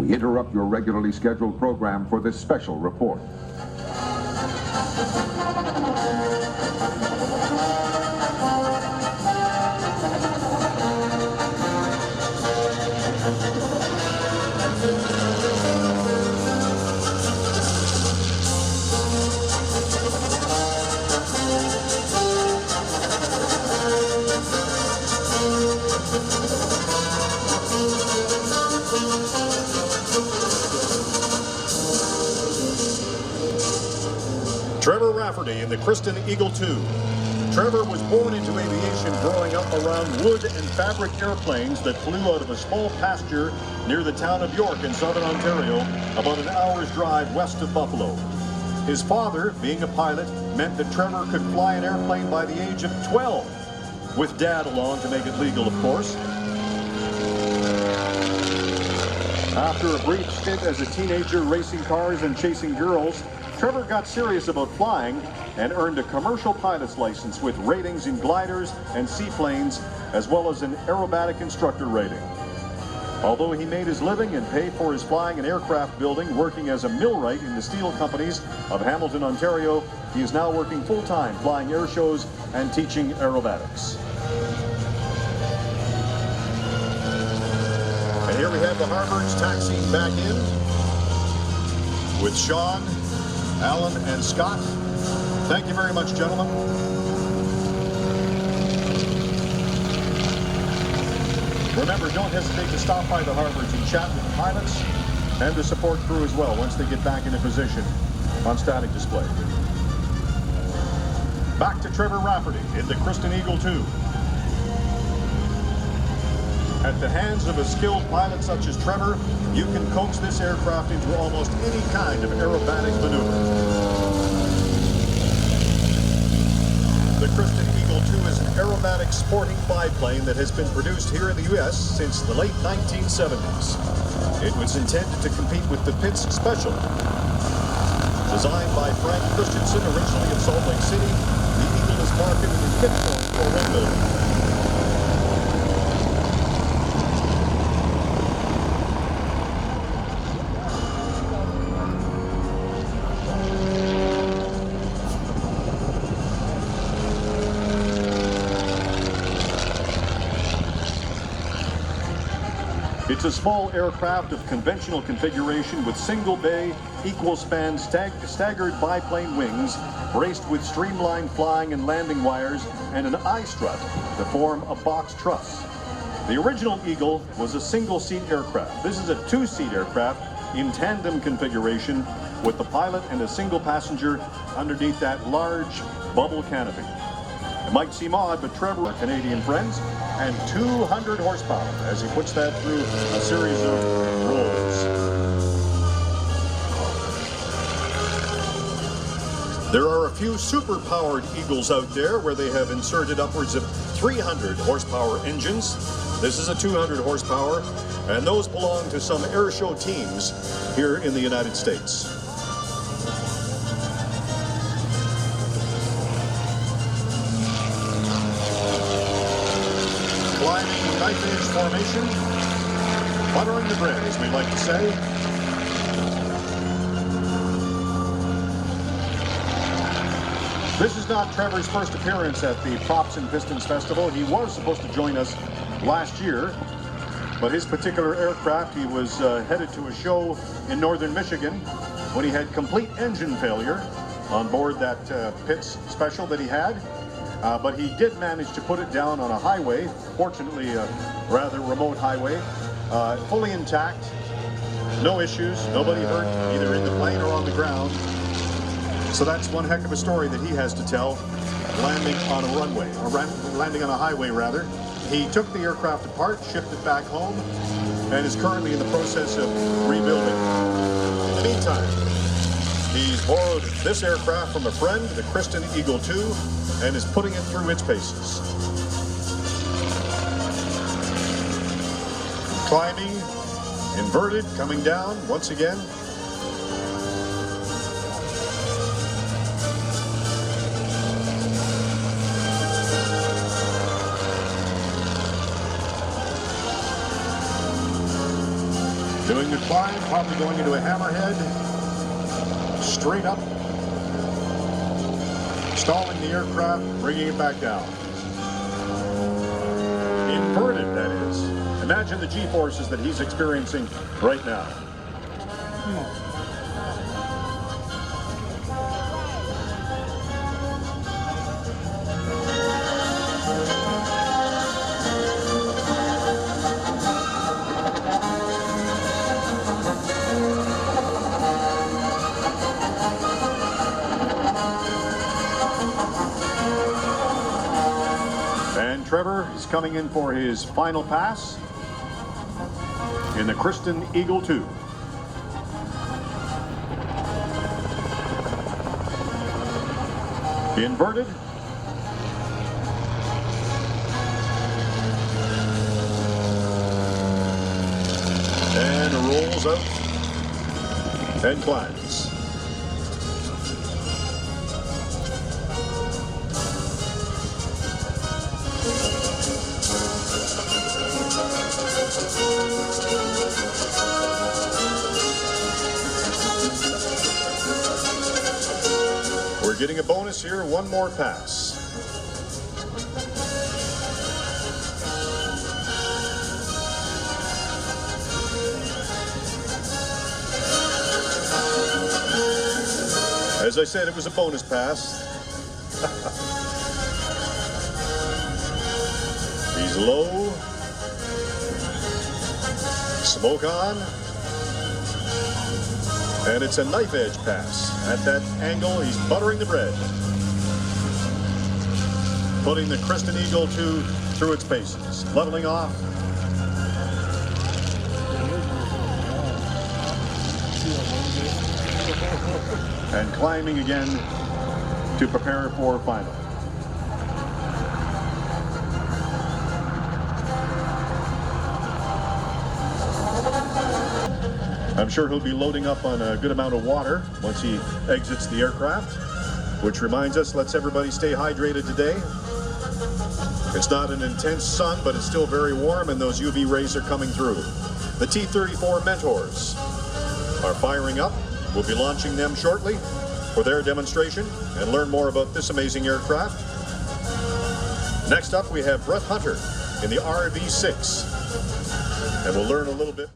We interrupt your regularly scheduled program for this special report. Trevor Rafferty in the Christen Eagle II. Trevor was born into aviation growing up around wood and fabric airplanes that flew out of a small pasture near the town of York in southern Ontario, about an hour's drive west of Buffalo. His father, being a pilot, meant that Trevor could fly an airplane by the age of 12, with Dad along to make it legal, of course. After a brief stint as a teenager racing cars and chasing girls, Trevor got serious about flying and earned a commercial pilot's license with ratings in gliders and seaplanes, as well as an aerobatic instructor rating. Although he made his living and paid for his flying and aircraft building working as a millwright in the steel companies of Hamilton, Ontario, he is now working full-time flying air shows and teaching aerobatics. And here we have the Harvards taxiing back in with Sean, Alan, and Scott. Thank you very much, gentlemen. Remember, don't hesitate to stop by the Harvards and chat with the pilots and the support crew as well once they get back into position on static display. Back to Trevor Rafferty in the Christen Eagle II. At the hands of a skilled pilot such as Trevor, you can coax this aircraft into almost any kind of aerobatic maneuver. The Christen Eagle II is an aerobatic sporting biplane that has been produced here in the U.S. since the late 1970s. It was intended to compete with the Pitts Special. Designed by Frank Christensen, originally of Salt Lake City, the Eagle is marketed in kit form for one building. It's a small aircraft of conventional configuration with single bay, equal span, staggered biplane wings, braced with streamlined flying and landing wires and an eye strut to form a box truss. The original Eagle was a single-seat aircraft. This is a two-seat aircraft in tandem configuration with the pilot and a single passenger underneath that large bubble canopy. It might seem odd, but Trevor, Canadian friends, and 200 horsepower as he puts that through a series of rolls. There are a few super-powered Eagles out there where they have inserted upwards of 300 horsepower engines. This is a 200 horsepower, and those belong to some air show teams here in the United States. Climbing knife-edge formation, buttering the bread, as we like to say. This is not Trevor's first appearance at the Props and Pistons Festival. He was supposed to join us last year, but his particular aircraft, he was headed to a show in northern Michigan when he had complete engine failure on board that Pitts special that he had. But he did manage to put it down on a highway, fortunately a rather remote highway, fully intact, no issues, nobody hurt, either in the plane or on the ground. So that's one heck of a story that he has to tell, landing on a runway, or landing on a highway rather. He took the aircraft apart, shipped it back home, and is currently in the process of rebuilding. In the meantime, he's borrowed this aircraft from a friend, the Christen Eagle II, and is putting it through its paces. Climbing, inverted, coming down once again. Doing the climb, probably going into a hammerhead. Straight up. Stalling the aircraft, bringing it back down. Inverted, that is. Imagine the G-forces that he's experiencing right now. And Trevor is coming in for his final pass in the Christen Eagle II. Inverted. And rolls out and climbs. We're getting a bonus here, one more pass. As I said, it was a bonus pass. He's low. Smoke on. And it's a knife edge pass. At that angle, he's buttering the bread. Putting the Christen Eagle II through its paces. Leveling off. And climbing again to prepare for final. I'm sure he'll be loading up on a good amount of water once he exits the aircraft, which reminds us, let's everybody stay hydrated today. It's not an intense sun, but it's still very warm, and those UV rays are coming through. The T-34 Mentors are firing up. We'll be launching them shortly for their demonstration and learn more about this amazing aircraft. Next up, we have Brett Hunter in the RV-6, and we'll learn a little bit.